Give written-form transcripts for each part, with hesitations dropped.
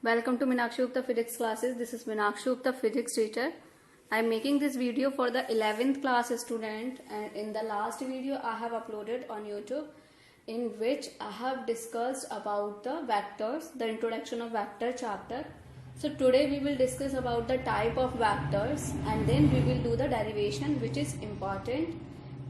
Welcome to Meenakshi Gupta Physics classes. This is Meenakshi Gupta Physics teacher. I am making this video for the 11th class student, and in the last video I have uploaded on YouTube in which I have discussed about the vectors, the introduction of vector chapter. So today we will discuss about the type of vectors and then we will do the derivation, which is important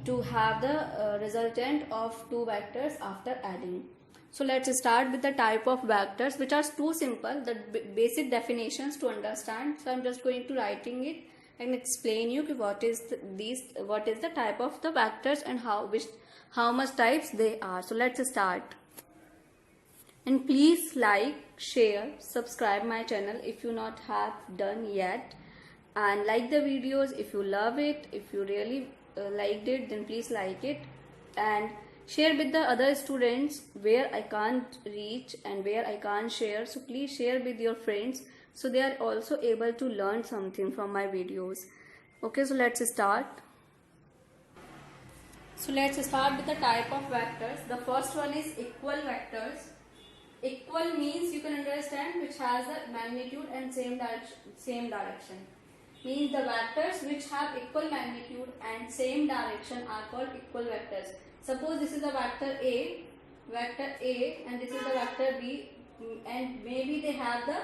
to have the resultant of two vectors after adding. So let's start with the type of vectors, which are too simple, the basic definitions to understand. So I'm just going to writing it and explain you what is the type of the vectors and how much types they are. So let's start. And please like, share, subscribe my channel if you not have done yet, and like the videos if you love it. If you really liked it, then please like it and share with the other students where I can't reach and where I can't share. So please share with your friends so they are also able to learn something from my videos. Okay, so let's start. So let's start with the type of vectors. The first one is equal vectors. Equal means you can understand which has the magnitude and same direction. Means the vectors which have equal magnitude and same direction are called equal vectors. Suppose this is the vector A, and this is the vector B, and maybe they have the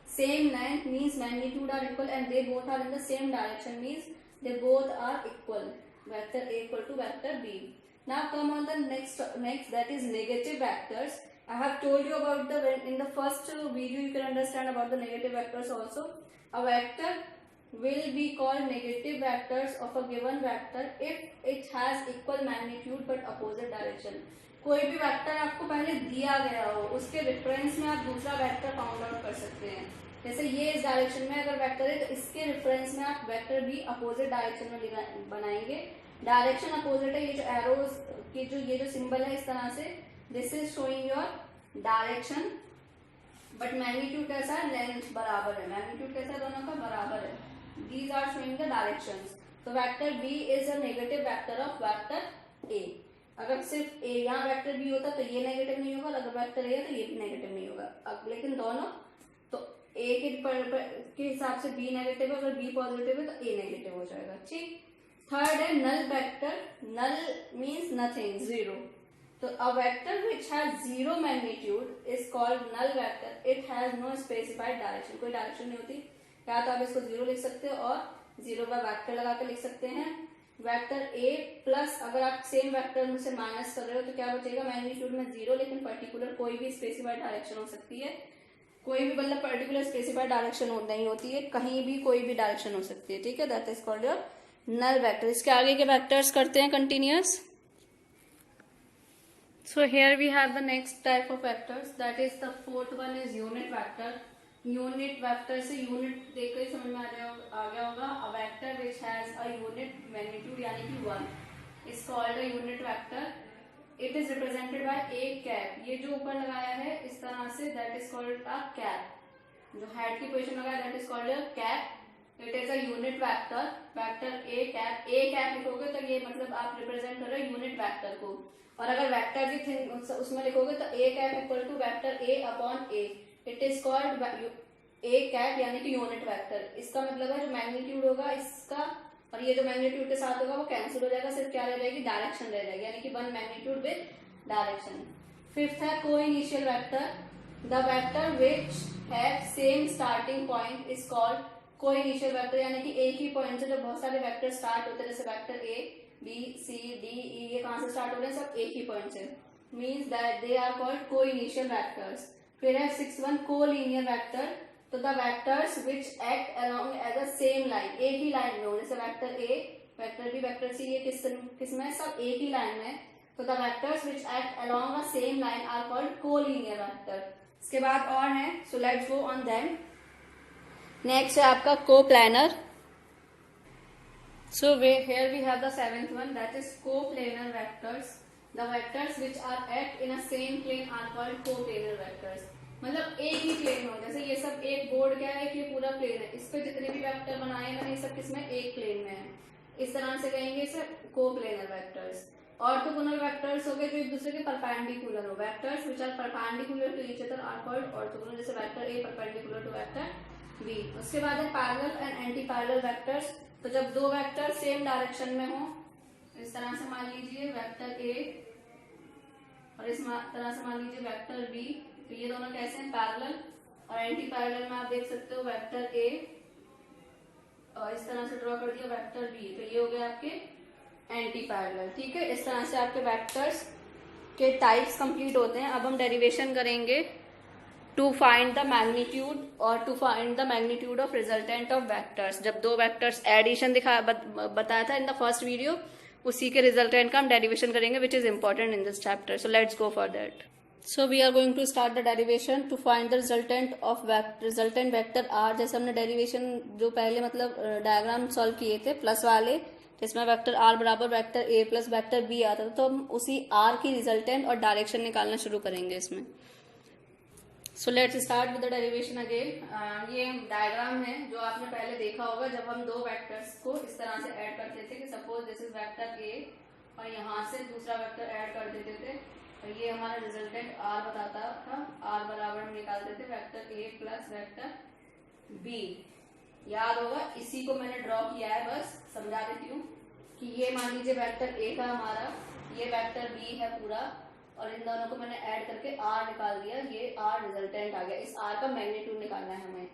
same length, means magnitude are equal, and they both are in the same direction, means they both are equal. Vector A equal to vector B. Now come on the next that is negative vectors. I have told you about in the first video you can understand about the negative vectors also. A vector will be called negative vectors of a given vector if it has equal magnitude but opposite direction. कोई भी vector आपको पहले दिया गया हो, उसके reference में आप दूसरा वेक्टर फाउंड आउट कर सकते हैं. जैसे ये इस डायरेक्शन में अगर वेक्टर है तो इसके रेफरेंस में आप वेक्टर भी अपोजिट डायरेक्शन में बनाएंगे. डायरेक्शन अपोजिट है, ये जो एरोज की ये जो सिंबल है इस तरह से, this is showing your direction, but magnitude कैसा है, लेंथ बराबर है. मैग्नीट्यूड कैसा है, दोनों का बराबर है. These are showing the directions. So vector B is a negative vector of vector A. अगर सिर्फ A यहाँ वेक्टर B होता तो ये नेगेटिव नहीं होगा, अगर वेक्टर A है तो ये भी नेगेटिव नहीं होगा. अब लेकिन दोनों तो A के हिसाब से B नेगेटिव है, अगर B पॉजिटिव है तो A नेगेटिव हो जाएगा. ठीक. थर्ड है नल वेक्टर. नल मीन्स नथिंग, जीरो. तो a vector which has zero magnitude is called null vector. It has no specified direction. कोई डायरेक्शन नहीं होती. या तो आप इसको जीरो लिख सकते हो और जीरो का वेक्टर लगा के लिख सकते हैं. वेक्टर ए प्लस अगर आप सेम वेक्टर में से माइनस कर रहे हो तो क्या बचेगा, मैग्नीट्यूड में जीरो, लेकिन पर्टिकुलर कोई भी स्पेसिफाइड डायरेक्शन हो सकती है. कोई भी मतलब पर्टिकुलर स्पेसिफाइड डायरेक्शन नहीं होती है, कहीं भी कोई भी डायरेक्शन हो सकती है. ठीक है, that is called your null vector. इसके आगे के वेक्टर्स करते हैं continuous. So here we have the next type of vectors, that is the fourth one is unit vector. Unit vector से यूनिट देखकर ही समझ में आ गया होगा. A vector which has a unit magnitude यानी कि 1 is called a unit vector. It is represented by A cap. ये जो ऊपर लगाया है इस तरह से, that is called a cap. जो हेड की पोजीशन लगाया that is called a cap. It is a unit vector. Vector A cap लिखोगे तो ये मतलब आप रिप्रेजेंट कर रहे हो यूनिट वेक्टर को. और अगर वेक्टर भी उसमें लिखोगे तो a cap equal to vector a upon a. It is called a cap यानी कि यूनिट वेक्टर. इसका मतलब है जो मैग्नीट्यूड होगा इसका और ये जो मैग्नीट्यूड के साथ होगा वो कैंसिल हो जाएगा, सिर्फ क्या रह जाएगी, डायरेक्शन रह जाएगी, यानी कि one magnitude with direction. Fifth है को initial vector. The vector which have same starting point is called को इनिशियल वेक्टर. यानी कि एक ही पॉइंट से जो बहुत सारे वेक्टर स्टार्ट होते हैं, जैसे vector a b c d e, ये कहां से स्टार्ट हो रहे हैं, सब एक ही पॉइंट से, means that they are called coinitial vectors. फिर है 6 को लीनियर वेक्टर. तो the vectors which act along as a same line, एक ही लाइन में हो, जैसे vector a vector b vector c, ये किस में सब एक ही लाइन में. तो the vectors which act along a same line are called collinear vector. इसके बाद और है, so let's go on them. Next है आपका coplanar. So here we have the seventh one, that is coplanar vectors. The vectors which are act in a same plane are called coplanar vectors. मतलब एक ही plane हो, जैसे ये सब एक board क्या है कि ये पूरा प्लेन है, इस पे जितने भी वेक्टर बनाए मैंने ये सब किसमें, एक प्लेन में है. इस तरह से कहेंगे इसे कोप्लेनर वेक्टर्स. ऑर्थोगोनल वेक्टर्स हो गए जो एक दूसरे के परपेंडिकुलर हो, vectors which are perpendicular to each other are called orthogonal, जैसे vector a perpendicular to vector b. उसके बाद है parallel and anti parallel vectors. तो जब दो वेक्टर सेम डायरेक्शन में हो, इस तरह से मान लीजिए वेक्टर ए और इस तरह से मान लीजिए वेक्टर बी, तो ये दोनों कैसे हैं, पैरेलल। और एंटी पैरेलल में आप देख सकते हो वेक्टर ए और इस तरह से ड्रॉ कर दिया वेक्टर बी, तो ये हो गया आपके एंटी पैरेलल। ठीक है, इस तरह से आपके वेक्टर्स के टाइप्स कंप्लीट होते हैं। अब हम डेरिवेशन करेंगे टू फाइंड द मैग्नीट्यूड और to find the magnitude of resultant of vectors. जब दो वेक्टर्स एडिशन बताया था इन द फर्स्ट वीडियो, उसी के रिजल्टेंट का हम डेरिवेशन करेंगे which is important in this chapter. So let's go for that. So we are going to start the derivation to find the resultant vector r। जैसे हमने derivation जो पहले मतलब डायग्राम सॉल्व किए थे प्लस वाले, जिसमें वेक्टर r बराबर vector a plus vector b आता था, तो हम उसी r की रिजल्टेंट और डायरेक्शन निकालना शुरू करेंगे इसमें। So let's start with the derivation again. ये डायग्राम है जो आपने पहले देखा होगा जब हम दो वेक्टर्स को इस तरह से ऐड करते थे कि suppose this is vector a और यहाँ से दूसरा वेक्टर ऐड कर देते थे, तो ये हमारा रिजल्टेंट r बताता था। r बराबर हम निकालते थे vector a plus vector b। याद होगा, इसी को मैंने ड्रॉ किया है, बस समझा देती हूँ कि ये मान लीजिए वेक्टर a था हमारा, ये वेक्टर b है पूरा, और इन दोनों को मैंने ऐड करके r निकाल दिया, ये r रिजल्टेंट आ गया। इस r का मैग्नीट्यूड निकालना है हमें।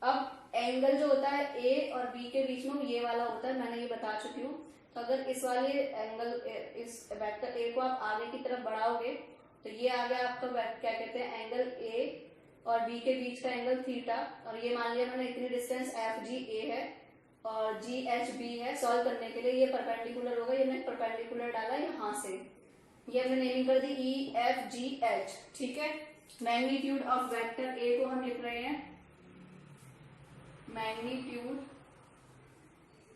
अब एंगल जो होता है a और b के बीच में ये वाला होता है, मैंने ये बता चुकी हूँ। तो अगर इस वाले एंगल, इस वेक्टर ए को आप आगे की तरफ बढ़ाओगे तो ये आ गया आपका क्या कहते हैं एंगल ए और बी के बीच का एंगल थीटा। और ये मान लिया मैंने इतनी डिस्टेंस एफ जी ए है और जी एच बी है। सॉल्व करने के लिए ये परपेंडिकुलर होगा, ये मैंने परपेंडिकुलर डाला यहाँ से, ये हमने नेमिंग कर दी ई एफ जी एच। ठीक है, मैग्नीट्यूड ऑफ वेक्टर ए को हम लिख रहे हैं मैग्नीट्यूड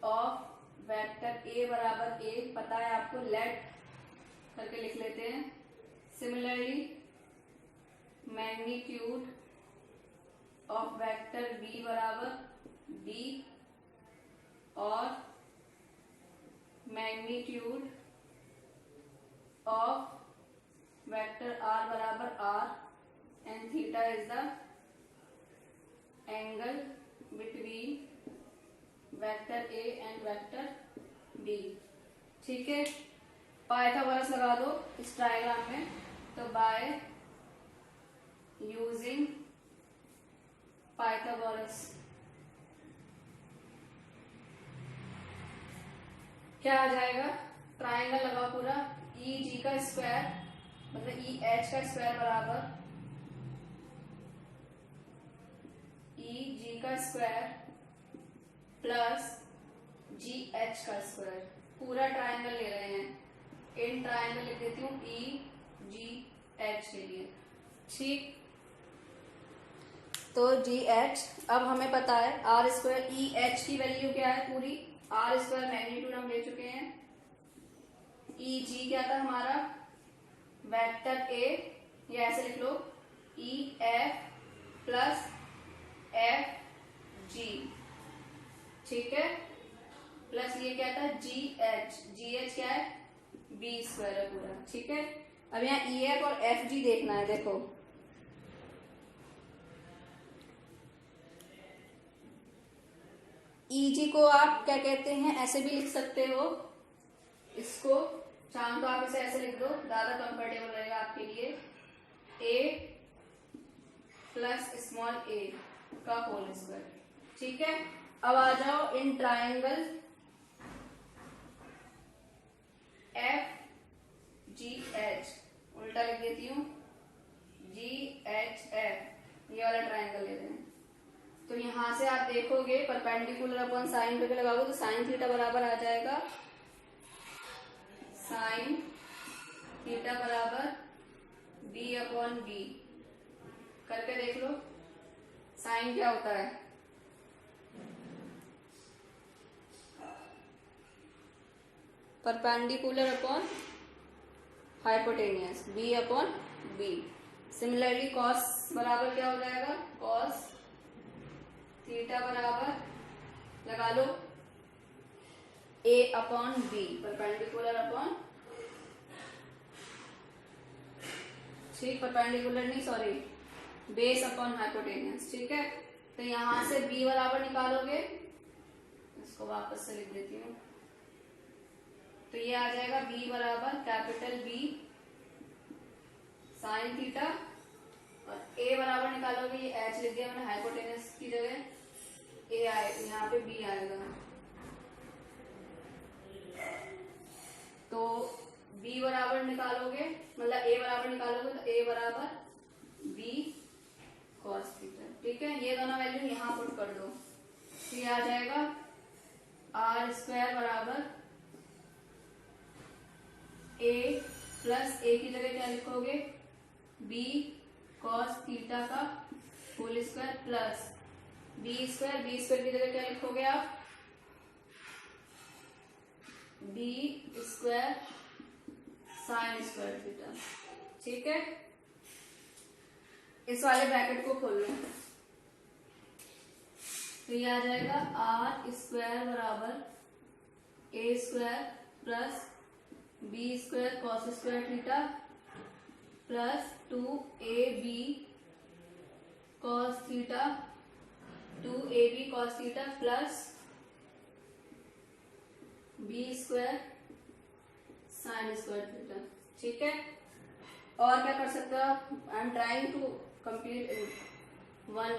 ऑफ वेक्टर ए बराबर ए, पता है आपको, लेट करके लिख लेते हैं। Similarly magnitude of vector b बराबर बी और मैग्नीट्यूड ऑफ वेक्टर आर बराबर r and theta is the angle between vector a and vector b. ठीक है, पाइथागोरस लगा दो इस डायग्राम में। तो बाय यूजिंग पाइथागोरस क्या आ जाएगा, ट्राइंगल लगा पूरा, ई जी का स्क्वायर मतलब ई एच का स्क्वायर बराबर ई जी का स्क्वायर प्लस जी एच का स्क्वायर। पूरा ट्राइंगल ले रहे हैं, इन ट्राइंगल लिख देती हूँ ई जी एच के लिए। ठीक, तो जी एच, अब हमें पता है आर स्क्वायर, ई एच की वैल्यू क्या है पूरी, आर स्क्वायर मैग्नीट्यूड हम ले चुके हैं। ई जी क्या था हमारा, वेक्टर ए, ये ऐसे लिख लो e f plus f g. ठीक है, प्लस ये क्या था जी एच क्या है, बी स्क्वायर है पूरा। ठीक है, अब यहाँ ई एफ और एफ जी देखना है। देखो ई जी को आप क्या कहते हैं, ऐसे भी लिख सकते हो इसको, चाहो तो आप इसे ऐसे लिख दो, ज्यादा कंफर्टेबल रहेगा आपके लिए, ए प्लस स्मॉल ए का होल स्क्वायर। ठीक है, अब आ जाओ in triangle F G H, उल्टा लिख देती हूँ जी एच एफ, ये वाला ट्राइंगल लेते हैं। तो यहां से आप देखोगे परपेंडिकुलर अपॉन साइन करके लगाओगे तो साइन थीटा बराबर आ जाएगा साइन थीटा बराबर बी अपॉन बी। करके देख लो साइन क्या होता है, perpendicular upon hypotenuse, b upon b. Similarly cos बराबर क्या हो जाएगा, कॉस थीटा बराबर लगा लो a upon b, perpendicular upon ठीक, परपेंडिकुलर नहीं, सॉरी, बेस अपॉन हाइपोटेन्यूज। ठीक है, तो यहां से b बराबर निकालोगे, इसको वापस से लिख देती हूँ, तो ये आ जाएगा b बराबर कैपिटल B साइन थीटा, और a बराबर निकालोगे, ये h लिख दिया मैंने हाइपोटेन्यूज की जगह, a आए, यहाँ पे b आएगा, तो b बराबर निकालोगे, मतलब a बराबर निकालोगे, तो a बराबर b cos थीटा। ठीक है, ये दोनों वैल्यू यहाँ पुट कर दो, तो ये आ जाएगा r स्क्वायर बराबर a प्लस a की जगह क्या लिखोगे, b cos थीटा का whole square plus b square की जगह क्या लिखोगे आप, b square sine square theta. ठीक है, इस वाले ब्रैकेट को खोल लो, तो ये आ जाएगा r स्क्वायर बराबर a square plus b square cos square theta plus 2ab cos theta, 2ab cos theta plus b square sine square theta. ठीक है, और क्या कर सकते हो आप, I am trying to complete one,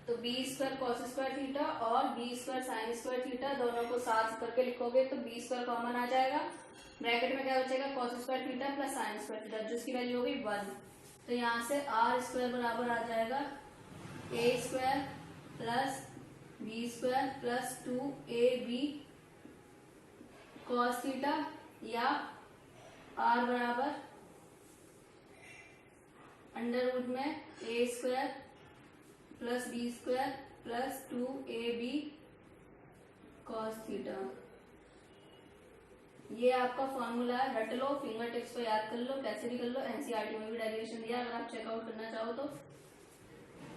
तो b square cos square theta और b square sine square theta दोनों को साथ करके लिखोगे तो b स्क्वायर कॉमन आ जाएगा, ब्रैकेट में क्या बचेगा, cos square theta plus sign square theta, जिसकी वैल्यू होगी 1, तो यहाँ से r स्क्वायर बराबर आ जाएगा a square plus b square plus 2ab cos theta, या r बराबर अंडर रूट में a square plus b square plus 2ab cos theta. ये आपका फॉर्मूला है, रट लो, फिंगर टिप्स को याद कर लो, कैसे भी कर लो, एनसीईआरटी में भी डेरिवेशन दिया, अगर आप चेकआउट करना चाहो तो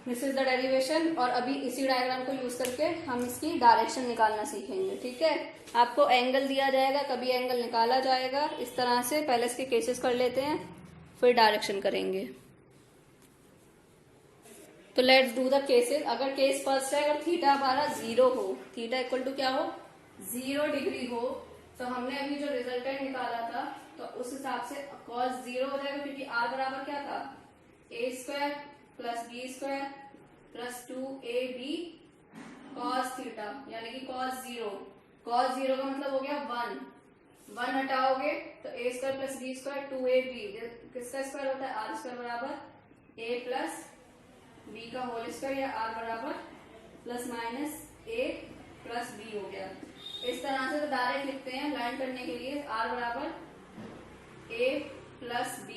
दिस इज द डेरिवेशन। और अभी इसी डायग्राम को यूज करके हम इसकी डायरेक्शन निकालना सीखेंगे। ठीक है, आपको एंगल दिया जाएगा, कभी एंगल निकाला जाएगा, इस तरह से पहले इसके केसेस कर लेते हैं, फिर डायरेक्शन करेंगे। तो लेट्स डू द केसेस। अगर केस फर्स्ट है, अगर थीटा हमारा 0 हो, थीटा इक्वल टू क्या हो, 0 डिग्री हो, तो हमने अभी जो रिजल्टेंट निकाला था तो उस हिसाब से cos 0 हो जाएगा, क्योंकि r बराबर क्या था, a square plus b square plus 2ab cos theta, यानी कि cos 0 का मतलब हो गया 1 हटाओगे तो a square plus b square 2ab, किसका स्क्वायर होता है, r स्क्वायर बराबर a प्लस b का होल स्क्वायर, या r बराबर plus minus a plus b हो गया। इस तरह से तो डायरेक्ट लिखते हैं लैंड करने के लिए, r बराबर a प्लस b,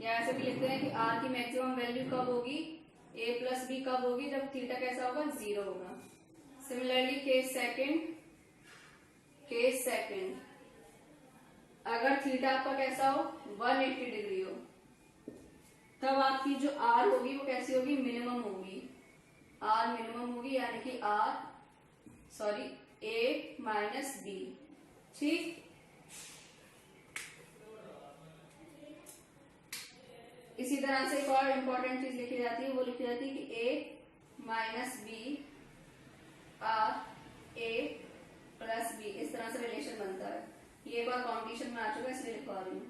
या ऐसे भी लिखते हैं कि r की मैक्सिमम वैल्यू कब होगी, a प्लस b कब होगी, जब थीटा कैसा होगा, 0 होगा। सिमिलरली केस सेकंड, अगर थीटा आपका कैसा हो, 180 डिग्री हो, तब आपकी जो r होगी वो कैसी होगी, मिनिमम होगी, r मिनिमम होगी, यानी कि a माइनस b। ठीक, इसी तरह से एक और इम्पोर्टेंट चीज लिखी जाती है, वो लिखी जाती है कि a minus b or a plus b, इस तरह से रिलेशन बनता है। ये एक बार कॉम्पिटिशन में आ चुका है, इसलिए लिखवा रही हूँ।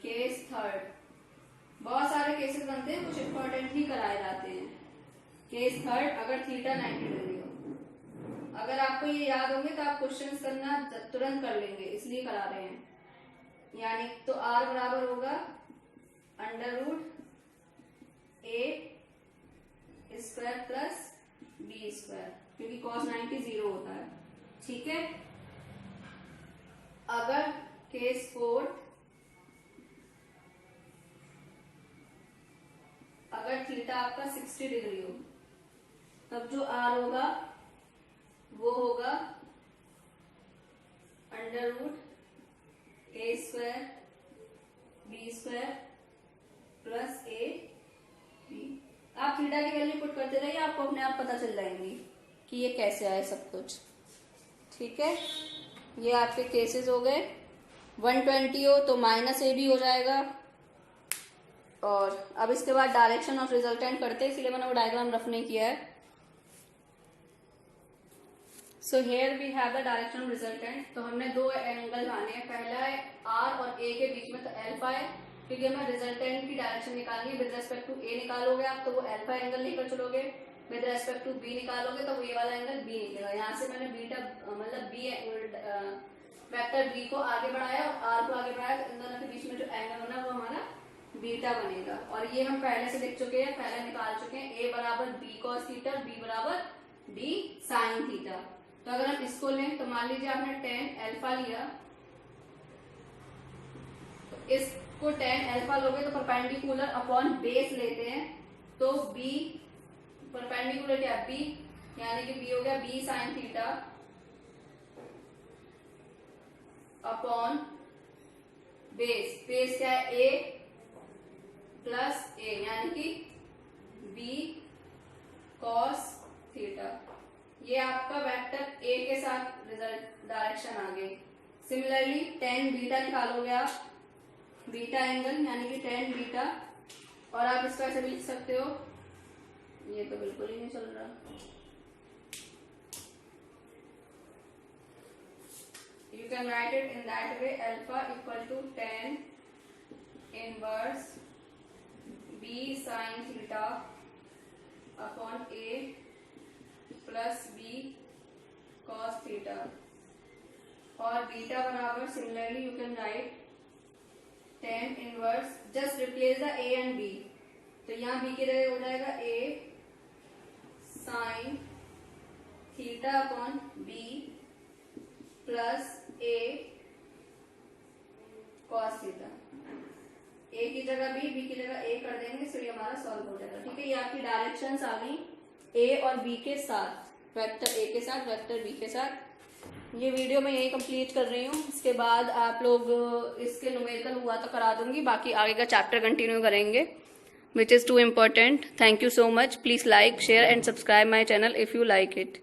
केस थर्ड, बहुत सारे केसेस बनते हैं, कुछ इंपॉर्टेंट ही कराए जाते हैं। केस थर्ड, अगर थीटा 90 डिग्री हो, अगर आपको ये याद होंगे तो आप क्वेश्चंस करना तुरंत कर लेंगे, इसलिए करा रहे हैं। यानी तो r बराबर होगा under root a square plus b square, क्योंकि cos 90 0 होता है। ठीक है, अगर केस फोर्थ, अगर थीटा आपका 60 डिग्री हो, तब जो r होगा वो होगा under root a square b square plus a b। आप थीटा की वैल्यू पुट करते रहिए, आपको अपने आप पता चल जाएंगी कि ये कैसे आए सब कुछ। ठीक है, ये आपके केसेस हो गए। 120 हो तो माइनस a भी हो जाएगा, और अब इसके बाद डायरेक्शन ऑफ रिजल्टेंट करते हैं, इसलिए मैंने वो डायग्राम रफ नहीं किया है. So here we have the direction of resultant. तो हमने दो एंगल माने हैं, पहला है आर और ए के बीच में, तो अल्फा है, क्योंकि हमें रिजल्टेंट की डायरेक्शन निकालनी है. विद रेस्पेक्ट टू ए निकालोगे आप तो वो अल्फा एंगल लेकर चलोगे, विद रेस्पेक्ट टू बी निकालोगे तो वो ये वाला एंगल बी निकलेगा. यहाँ से मैंने बीटा मतलब बी वेक्टर बी को आगे बढ़ाया और आर को आगे बढ़ाया, तो इन दोनों के बीच में जो एंगल बना वो हमारा बीटा बनेगा. और ये हम पहले से लिख चुके हैं, पहले निकाल चुके हैं. ए बराबर बी कॉस थीटा, बी बराबर डी साइन थीटा. तो अगर हम इसको लें तो मान लीजिए आपने tan अल्फा लिया, तो इसको tan अल्फा लोगे तो परपेंडिकुलर अपॉन बेस लेते हैं, तो b परपेंडिकुलर क्या b, यानी कि b हो गया b sign theta upon base. Base क्या है a प्लस a, यानी कि b cos थीटा. ये आपका वेक्टर a के साथ रिजल्ट डायरेक्शन आ गई. सिमिलरली tan बीटा निकालोगे आप, बीटा एंगल यानी कि tan बीटा, और आप इसको ऐसे भी लिख सकते हो, ये तो बिल्कुल ही नहीं चल रहा. You can write it in that way, alpha equal to tan inverse b sin theta upon a plus b cos theta. और बीटा बराबर similarly you can write tan inverse, just replace the a and b. तो यहाँ b की जगह हो जाएगा a sine theta upon b plus a cos theta. a की जगह b की जगह a कर देंगे, तो ये हमारा सॉल्व हो जाएगा. ठीक है, ये आपकी डायरेक्शंस आ गई a और b के साथ, वेक्टर a के साथ वेक्टर b के साथ. ये वीडियो मैं यही कंप्लीट कर रही हूँ. इसके बाद आप लोग इसके न्यूमेरिकल हुआ तो करा दूंगी, बाकी आगे का चैप्टर कंटिन्यू करेंगे, which is too important. Thank you so much. Please like, share and subscribe my channel if you like it.